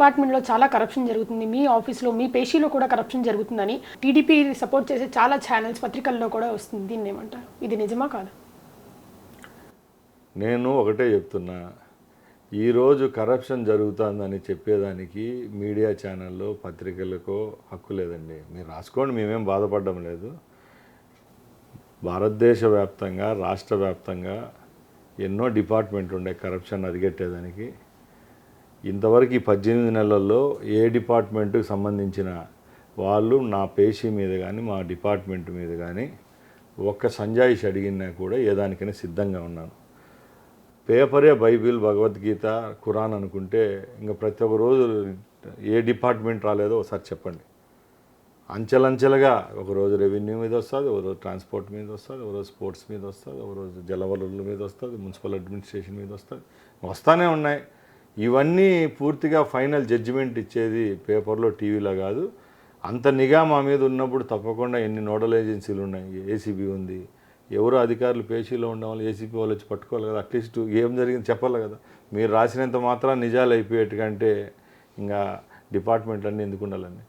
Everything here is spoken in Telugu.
డిపార్ట్మెంట్లో చాలా కరప్షన్ జరుగుతుంది, మీ ఆఫీస్లో మీ పేషీలో కూడా కరప్షన్ జరుగుతుందని టీడీపీ సపోర్ట్ చేసే చాలా ఛానల్స్ పత్రికల్లో కూడా వస్తుంది. దీన్ని ఏమంటారు? ఇది నిజమా కాదా? నేను ఒకటే చెప్తున్నా, ఈరోజు కరప్షన్ జరుగుతుందని చెప్పేదానికి మీడియా ఛానల్లో పత్రికలకు హక్కు లేదండి. మీరు రాసుకోండి, మేమేం బాధపడడం లేదు. భారతదేశ వ్యాప్తంగా రాష్ట్ర వ్యాప్తంగా ఎన్నో డిపార్ట్మెంట్లు ఉండే కరప్షన్ అరిగట్టేదానికి. ఇంతవరకు ఈ 18 నెలల్లో ఏ డిపార్ట్మెంట్కి సంబంధించిన వాళ్ళు నా పేషీ మీద కానీ మా డిపార్ట్మెంట్ మీద కానీ ఒక్క సంజాయిషి అడిగినా కూడా ఏ దానికైనా సిద్ధంగా ఉన్నాను. పేపరే బైబిల్, భగవద్గీత, ఖురాన్ అనుకుంటే ఇంకా ప్రతి ఒక్క రోజు ఏ డిపార్ట్మెంట్ రాలేదో ఒకసారి చెప్పండి. అంచెలంచెలుగా ఒకరోజు రెవెన్యూ మీద వస్తుంది, ఒకరోజు ట్రాన్స్పోర్ట్ మీద వస్తుంది, ఒకరోజు స్పోర్ట్స్ మీద వస్తుంది, ఒకరోజు జలవనరుల మీద వస్తుంది, మున్సిపల్ అడ్మినిస్ట్రేషన్ మీద వస్తుంది, వస్తూనే ఉన్నాయి. ఇవన్నీ పూర్తిగా ఫైనల్ జడ్జిమెంట్ ఇచ్చేది పేపర్లో, టీవీలో కాదు. అంత నిఘా మా మీద ఉన్నప్పుడు తప్పకుండా ఎన్ని నోడల్ ఏజెన్సీలు ఉన్నాయి, ఏసీబీ ఉంది, ఎవరు అధికారులు పేషీలో ఉన్న వాళ్ళు ఏసీపీ వాళ్ళు వచ్చి పట్టుకోవాలి కదా. అట్లీస్ట్ ఏం జరిగింది చెప్పాలి కదా. మీరు రాసినంత మాత్రం నిజాలు అయిపోయేట్టుకంటే ఇంకా డిపార్ట్మెంట్లన్నీ ఎందుకు ఉండాలండి?